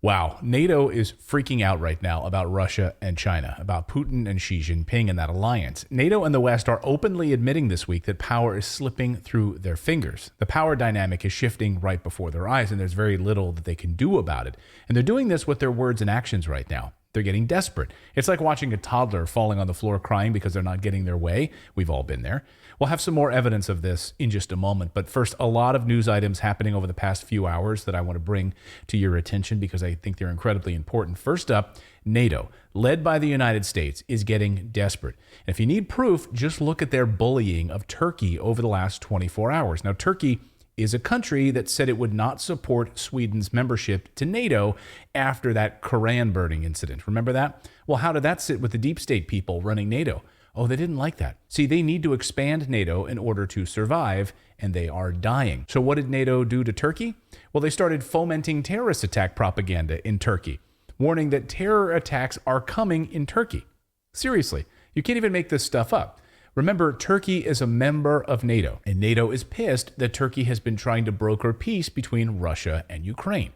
Wow, NATO is freaking out right now about Russia and China, about Putin and Xi Jinping and that alliance. NATO and the West are openly admitting this week that power is slipping through their fingers. The power dynamic is shifting right before their eyes, and there's very little that they can do about it. And they're doing this with their words and actions right now. They're getting desperate. It's like watching a toddler falling on the floor crying because they're not getting their way. We've all been there. We'll have some more evidence of this in just a moment. But first, a lot of news items happening over the past few hours that I want to bring to your attention because I think they're incredibly important. First up, NATO, led by the United States, is getting desperate. And if you need proof, just look at their bullying of Turkey over the last 24 hours. Now, Turkey is a country that said it would not support Sweden's membership to NATO after that Koran burning incident. Remember that? Well, how did that sit with the deep state people running NATO? Oh, they didn't like that. See, they need to expand NATO in order to survive, and they are dying. So what did NATO do to Turkey? Well, they started fomenting terrorist attack propaganda in Turkey, warning that terror attacks are coming in Turkey. Seriously, you can't even make this stuff up. Remember, Turkey is a member of NATO, and NATO is pissed that Turkey has been trying to broker peace between Russia and Ukraine.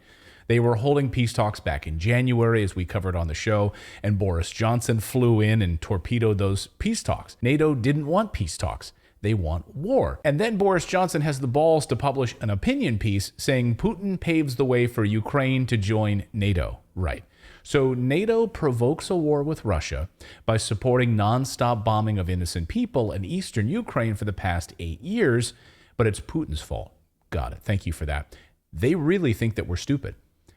They were holding peace talks back in January, as we covered on the show, and Boris Johnson flew in and torpedoed those peace talks. NATO didn't want peace talks. They want war. And then Boris Johnson has the balls to publish an opinion piece saying Putin paves the way for Ukraine to join NATO. Right. So NATO provokes a war with Russia by supporting nonstop bombing of innocent people in eastern Ukraine for the past 8 years, but it's Putin's fault. Got it. Thank you for that. They really think that we're stupid.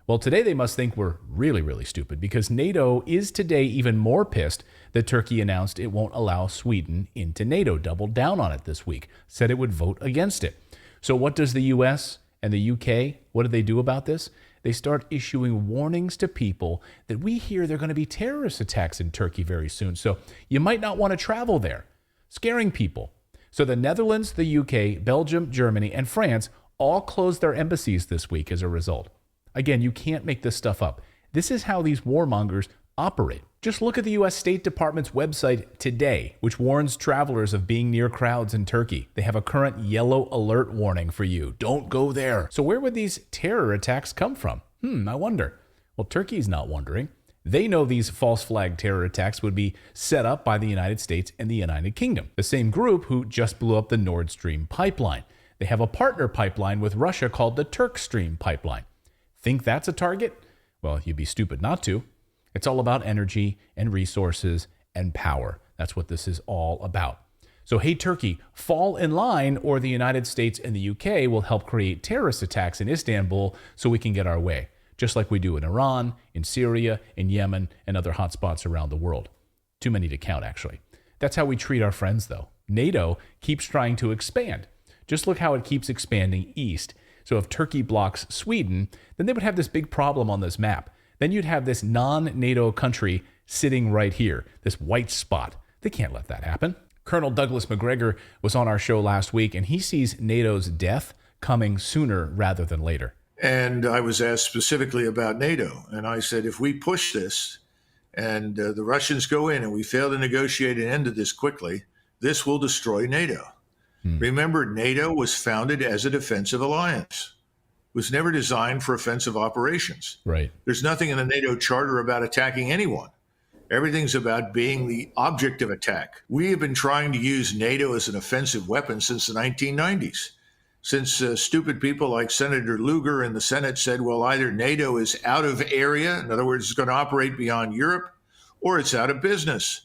Well, today they must think we're really, really stupid because NATO is today even more pissed that Turkey announced it won't allow Sweden into NATO, doubled down on it this week, said it would vote against it. So what does the US and the UK, what do they do about this? They start issuing warnings to people that we hear there are going to be terrorist attacks in Turkey very soon. So you might not want to travel there, scaring people. So the Netherlands, the UK, Belgium, Germany, and France all closed their embassies this week as a result. Again, you can't make this stuff up. This is how these warmongers operate. Just look at the U.S. State Department's website today, which warns travelers of being near crowds in Turkey. They have a current yellow alert warning for you. Don't go there. So where would these terror attacks come from? I wonder. Well, Turkey's not wondering. They know these false flag terror attacks would be set up by the United States and the United Kingdom, the same group who just blew up the Nord Stream pipeline. They have a partner pipeline with Russia called the Turk Stream pipeline. Think that's a target? Well, you'd be stupid not to. It's all about energy and resources and power. That's what this is all about. So, hey, Turkey, fall in line or the United States and the UK will help create terrorist attacks in Istanbul so we can get our way, just like we do in Iran, in Syria, in Yemen, and other hotspots around the world. Too many to count, actually. That's how we treat our friends, though. NATO keeps trying to expand. Just look how it keeps expanding east. So if Turkey blocks Sweden, then they would have this big problem on this map. Then you'd have this non-NATO country sitting right here, this white spot. They can't let that happen. Colonel Douglas McGregor was on our show last week, and he sees NATO's death coming sooner rather than later. And I was asked specifically about NATO, and I said, if we push this and the Russians go in and we fail to negotiate an end to this quickly, this will destroy NATO. Remember, NATO was founded as a defensive alliance. It was never designed for offensive operations. Right. There's nothing in the NATO charter about attacking anyone. Everything's about being the object of attack. We have been trying to use NATO as an offensive weapon since the 1990s. Since stupid people like Senator Lugar in the Senate said, well, either NATO is out of area, in other words, it's going to operate beyond Europe, or it's out of business.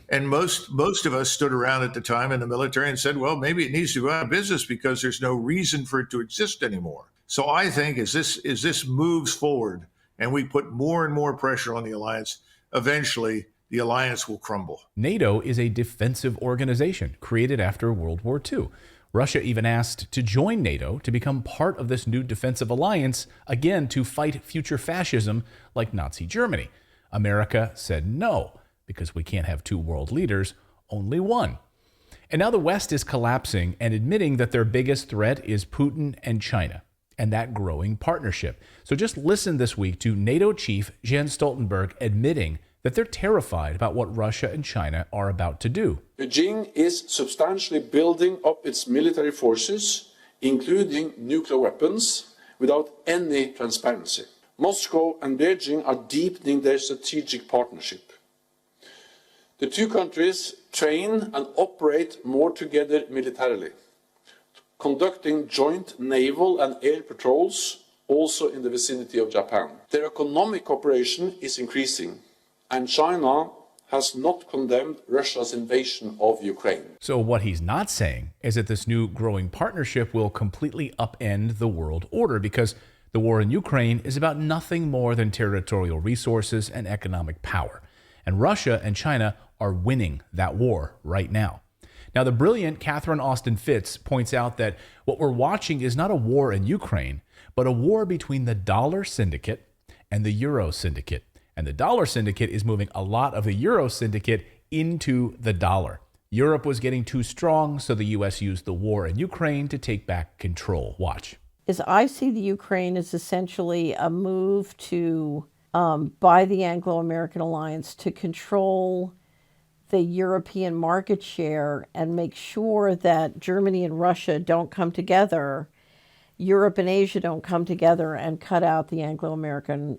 And most of us stood around at the time in the military and said, well, maybe it needs to go out of business because there's no reason for it to exist anymore. So I think as this moves forward and we put more and more pressure on the alliance, eventually the alliance will crumble. NATO is a defensive organization created after World War II. Russia even asked to join NATO to become part of this new defensive alliance, again, to fight future fascism like Nazi Germany. America said no, because we can't have two world leaders, only one. And now the West is collapsing and admitting that their biggest threat is Putin and China and that growing partnership. So just listen this week to NATO chief Jens Stoltenberg admitting that they're terrified about what Russia and China are about to do. Beijing is substantially building up its military forces, including nuclear weapons, without any transparency. Moscow and Beijing are deepening their strategic partnership. The two countries train and operate more together militarily, conducting joint naval and air patrols also in the vicinity of Japan. Their economic cooperation is increasing, and China has not condemned Russia's invasion of Ukraine. So what he's not saying is that this new growing partnership will completely upend the world order, because the war in Ukraine is about nothing more than territorial resources and economic power. And Russia and China are winning that war right now. Now, the brilliant Catherine Austin Fitts points out that what we're watching is not a war in Ukraine, but a war between the dollar syndicate and the euro syndicate. And the dollar syndicate is moving a lot of the euro syndicate into the dollar. Europe was getting too strong, so the U.S. used the war in Ukraine to take back control. Watch. As I see the Ukraine as essentially a move to, by the Anglo-American alliance, to control the European market share and make sure that Germany and Russia don't come together, Europe and Asia don't come together and cut out the Anglo-American,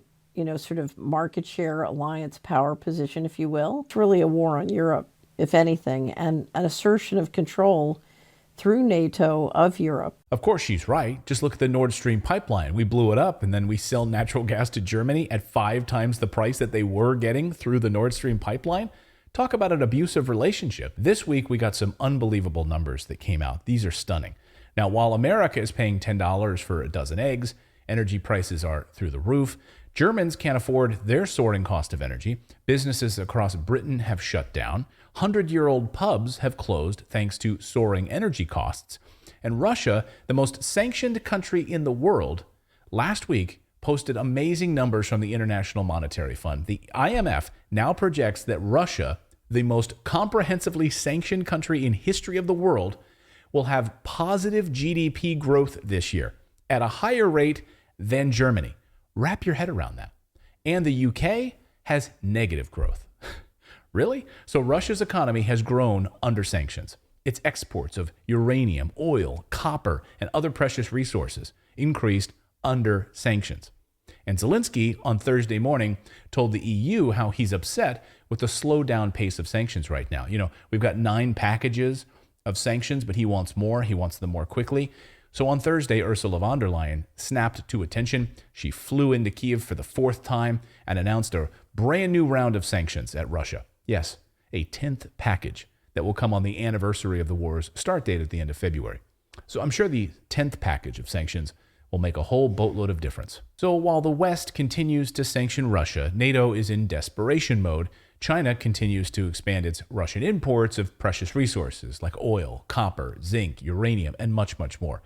sort of market share alliance power position, if you will. It's really a war on Europe, if anything, and an assertion of control through NATO of Europe. Of course, she's right. Just look at the Nord Stream pipeline. We blew it up, and then we sell natural gas to Germany at 5 times the price that they were getting through the Nord Stream pipeline. Talk about an abusive relationship. This week, we got some unbelievable numbers that came out. These are stunning. Now, while America is paying $10 for a dozen eggs, energy prices are through the roof. Germans can't afford their soaring cost of energy. Businesses across Britain have shut down. 100-year-old pubs have closed thanks to soaring energy costs. And Russia, the most sanctioned country in the world, last week posted amazing numbers from the International Monetary Fund. The IMF now projects that Russia, the most comprehensively sanctioned country in history of the world, will have positive GDP growth this year at a higher rate than Germany. Wrap your head around that. And the UK has negative growth. Really? So Russia's economy has grown under sanctions. Its exports of uranium, oil, copper, and other precious resources increased under sanctions. And Zelensky on Thursday morning told the EU how he's upset with the slow down pace of sanctions right now. We've got 9 packages of sanctions, but he wants more. He wants them more quickly. So on Thursday, Ursula von der Leyen snapped to attention. She flew into Kyiv for the 4th time and announced a brand new round of sanctions at Russia. Yes, a 10th package that will come on the anniversary of the war's start date at the end of February. So I'm sure the 10th package of sanctions will make a whole boatload of difference. So while the West continues to sanction Russia, NATO is in desperation mode. China continues to expand its Russian imports of precious resources like oil, copper, zinc, uranium, and much, much more.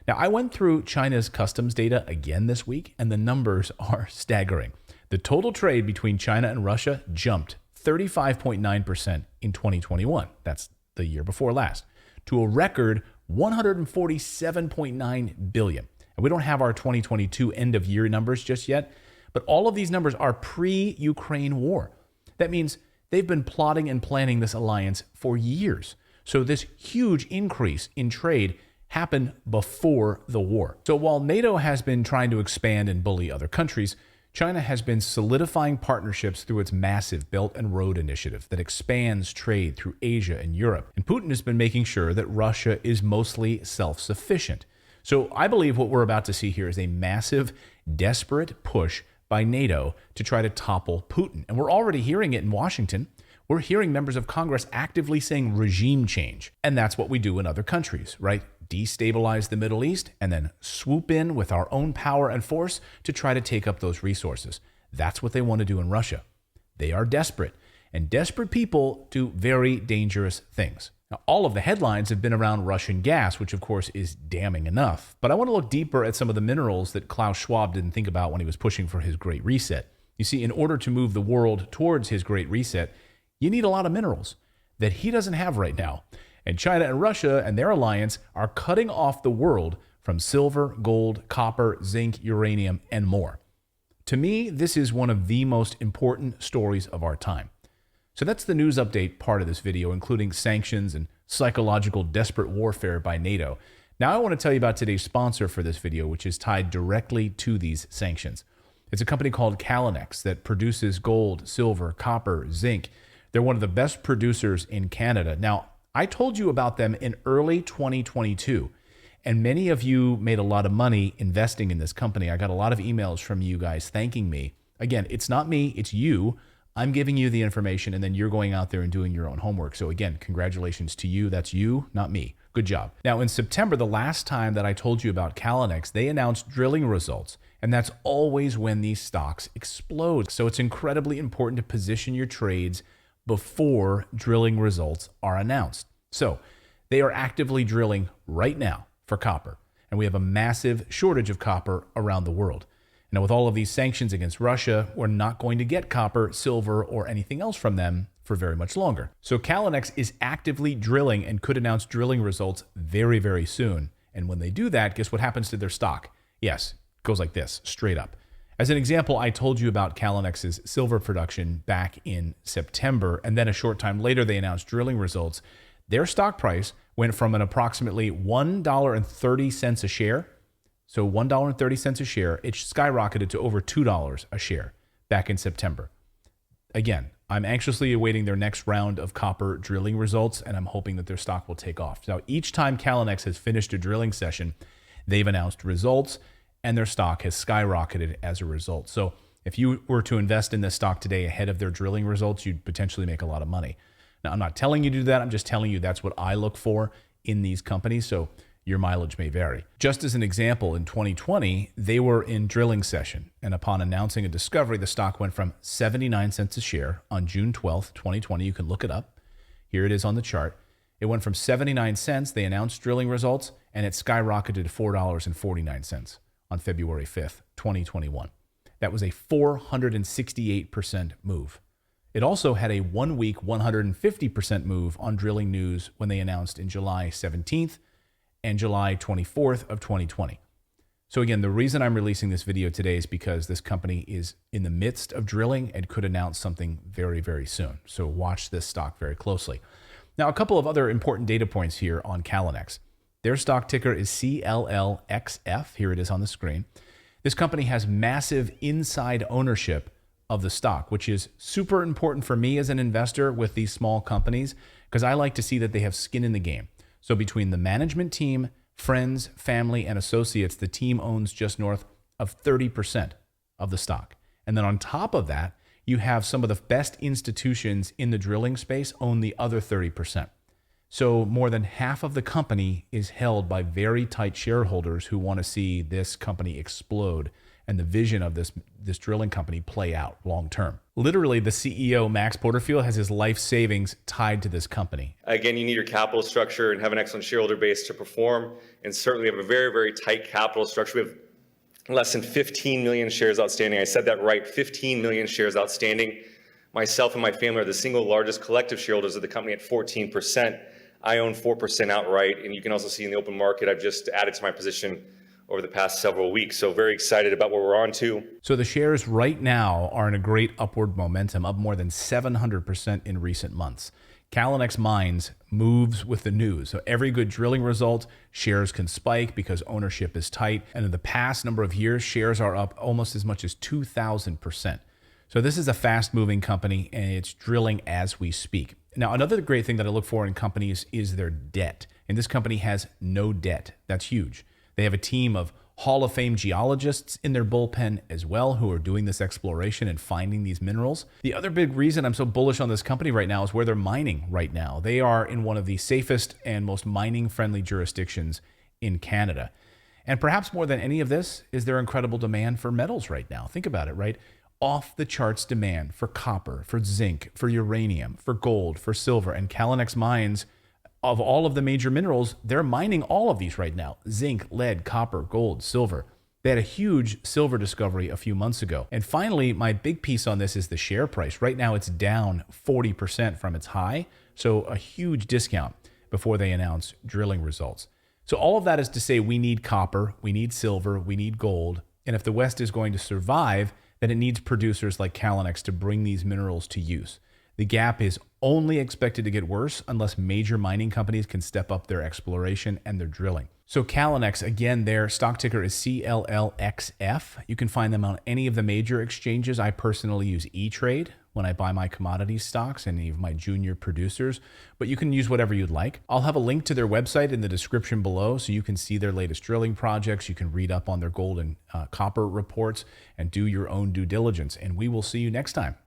Now, I went through China's customs data again this week, and the numbers are staggering. The total trade between China and Russia jumped 35.9% in 2021. That's the year before last, to a record $147.9 billion. And we don't have our 2022 end of year numbers just yet, but all of these numbers are pre-Ukraine war. That means they've been plotting and planning this alliance for years. So this huge increase in trade happened before the war. So while NATO has been trying to expand and bully other countries, China has been solidifying partnerships through its massive Belt and Road Initiative that expands trade through Asia and Europe. And Putin has been making sure that Russia is mostly self-sufficient. So I believe what we're about to see here is a massive, desperate push by NATO to try to topple Putin. And we're already hearing it in Washington. We're hearing members of Congress actively saying regime change. And that's what we do in other countries, right? Destabilize the Middle East and then swoop in with our own power and force to try to take up those resources. That's what they want to do in Russia. They are desperate, and desperate people do very dangerous things. Now, all of the headlines have been around Russian gas, which of course is damning enough. But I want to look deeper at some of the minerals that Klaus Schwab didn't think about when he was pushing for his Great Reset. You see, in order to move the world towards his Great Reset, you need a lot of minerals that he doesn't have right now. And China and Russia and their alliance are cutting off the world from silver, gold, copper, zinc, uranium, and more. To me, this is one of the most important stories of our time. So that's the news update part of this video, including sanctions and psychological desperate warfare by NATO. Now I want to tell you about today's sponsor for this video, which is tied directly to these sanctions. It's a company called Calinex that produces gold, silver, copper, zinc. They're one of the best producers in Canada. Now, I told you about them in early 2022, and many of you made a lot of money investing in this company. I got a lot of emails from you guys thanking me. Again, it's not me, it's you. I'm giving you the information, and then you're going out there and doing your own homework. So again, congratulations to you. That's you, not me. Good job. Now, in September, the last time that I told you about Calinex, they announced drilling results, and that's always when these stocks explode. So it's incredibly important to position your trades before drilling results are announced. So they are actively drilling right now for copper, and we have a massive shortage of copper around the world. Now, with all of these sanctions against Russia, we're not going to get copper, silver, or anything else from them for very much longer. So Calinex is actively drilling and could announce drilling results very, very soon. And when they do that, guess what happens to their stock? Yes, it goes like this, straight up. As an example, I told you about Calinex's silver production back in September, and then a short time later, they announced drilling results. Their stock price went from an approximately $1.30 a share. So $1.30 a share, it skyrocketed to over $2 a share back in September. Again, I'm anxiously awaiting their next round of copper drilling results, and I'm hoping that their stock will take off. Now, each time Calinex has finished a drilling session, they've announced results, and their stock has skyrocketed as a result. So if you were to invest in this stock today ahead of their drilling results, you'd potentially make a lot of money. Now, I'm not telling you to do that. I'm just telling you that's what I look for in these companies. So your mileage may vary. Just as an example, in 2020, they were in drilling session, and upon announcing a discovery, the stock went from 79 cents a share on June 12th, 2020. You can look it up. Here it is on the chart. It went from 79 cents, they announced drilling results, and it skyrocketed to $4.49 on February 5th, 2021. That was a 468% move. It also had a 1 week 150% move on drilling news when they announced in July 17th and July 24th of 2020. So again, the reason I'm releasing this video today is because this company is in the midst of drilling and could announce something very, very soon. So watch this stock very closely. Now, a couple of other important data points here on Calinex. Their stock ticker is CLLXF. Here it is on the screen. This company has massive inside ownership of the stock, which is super important for me as an investor with these small companies, because I like to see that they have skin in the game. So between the management team, friends, family, and associates, the team owns just north of 30% of the stock. And then on top of that, you have some of the best institutions in the drilling space own the other 30%. So more than half of the company is held by very tight shareholders who want to see this company explode and the vision of this drilling company play out long term. Literally, the CEO, Max Porterfield, has his life savings tied to this company. Again, you need your capital structure and have an excellent shareholder base to perform, and certainly have a very, very tight capital structure. We have less than 15 million shares outstanding. I said that right, 15 million shares outstanding. Myself and my family are the single largest collective shareholders of the company at 14%. I own 4% outright, and you can also see in the open market, I've just added to my position over the past several weeks. So very excited about what we're on to. So the shares right now are in a great upward momentum, up more than 700% in recent months. Calinex Mines moves with the news. So every good drilling result, shares can spike because ownership is tight. And in the past number of years, shares are up almost as much as 2,000%. So this is a fast moving company, and it's drilling as we speak. Now, another great thing that I look for in companies is their debt. And this company has no debt. That's huge. They have a team of Hall of Fame geologists in their bullpen as well who are doing this exploration and finding these minerals. The other big reason I'm so bullish on this company right now is where they're mining right now. They are in one of the safest and most mining-friendly jurisdictions in Canada. And perhaps more than any of this is their incredible demand for metals right now. Think about it, right? Off the charts demand for copper, for zinc, for uranium, for gold, for silver, and Calinex Mines, of all of the major minerals, they're mining all of these right now. Zinc, lead, copper, gold, silver. They had a huge silver discovery a few months ago. And finally, my big piece on this is the share price. Right now, it's down 40% from its high. So a huge discount before they announce drilling results. So all of that is to say we need copper, we need silver, we need gold. And if the West is going to survive, then it needs producers like Calinex to bring these minerals to use. The gap is only expected to get worse unless major mining companies can step up their exploration and their drilling. So Calinex, again, their stock ticker is CLLXF. You can find them on any of the major exchanges. I personally use E-Trade when I buy my commodity stocks and any of my junior producers, but you can use whatever you'd like. I'll have a link to their website in the description below so you can see their latest drilling projects. You can read up on their gold and copper reports and do your own due diligence. And we will see you next time.